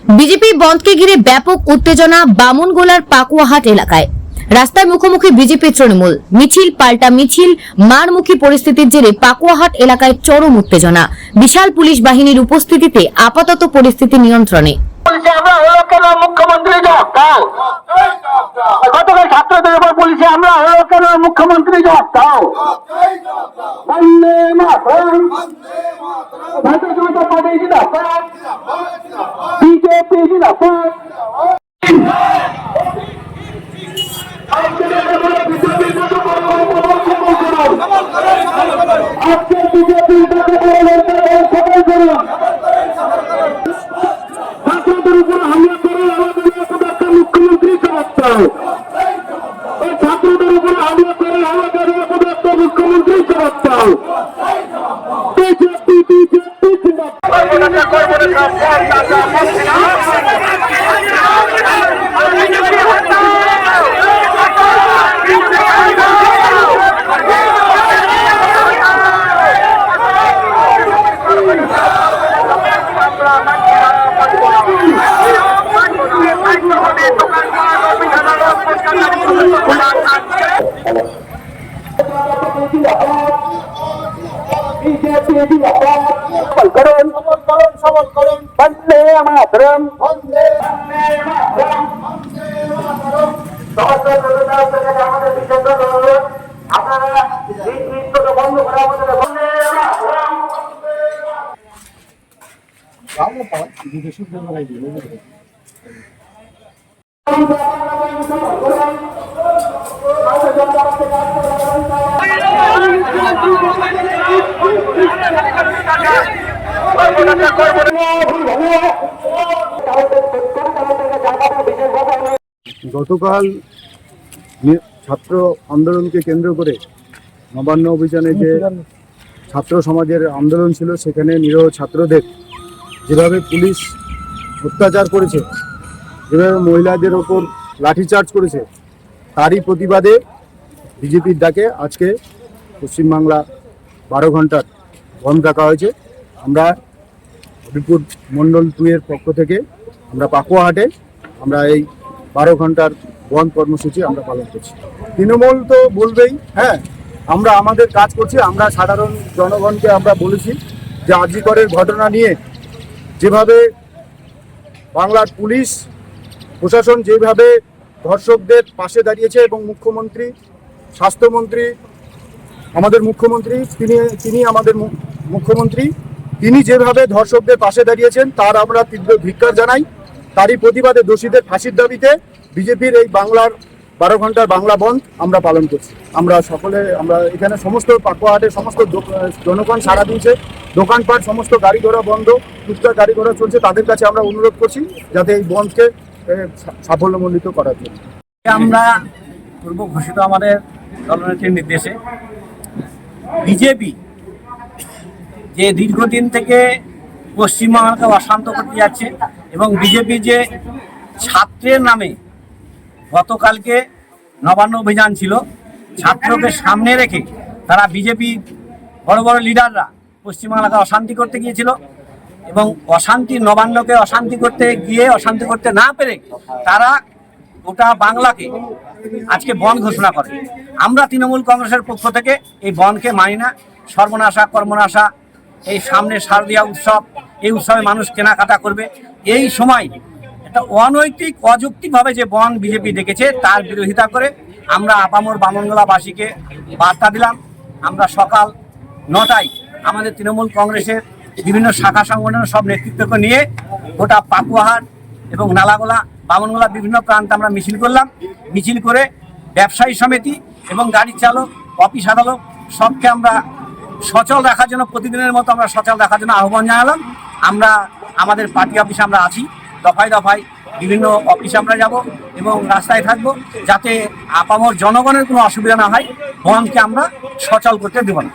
BJP বন্ধকে ঘিরে ব্যাপক উত্তেজনা বামুনগোলার পাকুয়াহাট এলাকায়। রাস্তায় মুখোমুখি বিজেপি তৃণমূল, মিছিল পাল্টা মিছিল, মারমুখী পরিস্থিতির জেরে পাকুয়াহাট এলাকায় চরম উত্তেজনা। বিশাল পুলিশ বাহিনীর উপস্থিতিতে আপাতত পরিস্থিতি নিয়ন্ত্রণে। মুখ্যমন্ত্রী গতকাল ছাত্রদের উপর পুলিশে আমরা হলো কেন মুখ্যমন্ত্রী জবাব দাও। বন্দে মাতরম, ভারতীয় জনতা পার্টি জিন্দাবাদ, বিজেপি জিন্দাবাদ। আজকে বিজেপি ছাত্রদের উপর হামলা করে আমাদের মুখ্যমন্ত্রী জবাব দাও। এই ছাত্রদের উপর হামলা করে আমাদের মুখ্যমন্ত্রী জবাব দাও। বিজেপি বিজেপি সবল করুন বন্দে মাতরম, বন্দে মাতরম। আমাদের বিশেষ আপনারা নৃত্যটা বন্ধ করে আমাদের বন্দে মাতরম। গতকাল ছাত্র আন্দোলনকে কেন্দ্র করে নবান্ন অভিযানে যে ছাত্র সমাজের আন্দোলন ছিল, সেখানে নিরীহ ছাত্রদের যেভাবে পুলিশ অত্যাচার করেছে, যেভাবে মহিলাদের ওপর লাঠিচার্জ করেছে, তারই প্রতিবাদে বিজেপির ডাকে আজকে পশ্চিমবাংলা 12 ঘন্টার বন্ধ রাখা হয়েছে। আমরা হবিপুর মণ্ডল 2 এর পক্ষ থেকে আমরা পাকুয়াহাটে আমরা এই 12 ঘন্টার বন্ধ কর্মসূচি আমরা পালন করছি। তৃণমূল তো বলবেই, হ্যাঁ, আমরা আমাদের কাজ করছি। আমরা সাধারণ জনগণকে আমরা বলেছি যে আরজি করের ঘটনা নিয়ে যেভাবে বাংলার পুলিশ প্রশাসন যেভাবে ধর্ষকদের পাশে দাঁড়িয়েছে এবং মুখ্যমন্ত্রী, স্বাস্থ্যমন্ত্রী, আমাদের মুখ্যমন্ত্রী, তিনি আমাদের মুখ্যমন্ত্রী, তিনি যেভাবে ধর্ষকদের পাশে দাঁড়িয়েছেন তার আমরা তীব্র ধিক্কার জানাই। তারই প্রতিবাদে দোষীদের ফাঁসির দাবিতে বিজেপির এই বাংলার 12 ঘন্টার বাংলা বন্ধ আমরা পালন করছি। আমরা এখানে সমস্ত পাকুয়াহাটের সমস্ত জনগণ সাড়া দিয়েছে, দোকানপাট সমস্ত গাড়ি ঘোড়া বন্ধ, টুকটাক গাড়ি ঘোড়া চলছে। তাদের কাছে আমরা অনুরোধ করছি যাতে এই বন্ধকে সাফল্যমণ্ডিত করার জন্য। আমরা পূর্ব ঘোষিত আমাদের দলনেত্রীর নির্দেশে বিজেপি যে দীর্ঘদিন থেকে পশ্চিমবাংলাকে অশান্ত করতে যাচ্ছে এবং বিজেপি যে ছাত্রের নামে গতকালকে নবান্ন অভিযান ছিল, ছাত্রকে সামনে রেখে তারা বিজেপি বড় বড় লিডাররা পশ্চিমবাংলাকে অশান্তি করতে গিয়েছিল এবং নবান্নকে অশান্তি করতে না পেরে তারা গোটা বাংলাকে আজকে বন্ধ ঘোষণা করে। আমরা তৃণমূল কংগ্রেসের পক্ষ থেকে এই বন্ধকে মানি না। সর্বনাশা কর্মনাশা, এই সামনে শারদীয়া উৎসব, এই উৎসবে মানুষ কেনাকাটা করবে, এই সময় একটা অনৈতিক অযৌক্তিকভাবে যে বন্ধ বিজেপি ডেকেছে তার বিরোধিতা করে আমরা আপামর বামনগোলাবাসীকে বার্তা দিলাম। আমরা সকাল 9টায় আমাদের তৃণমূল কংগ্রেসের বিভিন্ন শাখা সংগঠনের সব নেতৃত্বকে নিয়ে গোটা পাকুয়াহাট এবং নালাগোলা, বামনগোলা বিভিন্ন প্রান্তে আমরা মিছিল করলাম। মিছিল করে ব্যবসায়ী সমিতি এবং গাড়ি চালক, অফিস আদালত সবকে আমরা সচল রাখার জন্য, প্রতিদিনের মতো আমরা সচল রাখার জন্য আহ্বান জানালাম। আমরা আমাদের পার্টি অফিসে আমরা আছি, দফায় দফায় বিভিন্ন অফিসে আমরা যাব এবং রাস্তায় থাকবো যাতে আপামর জনগণের কোনো অসুবিধা না হয়। বন্ধকে আমরা সচল করতে দেব না।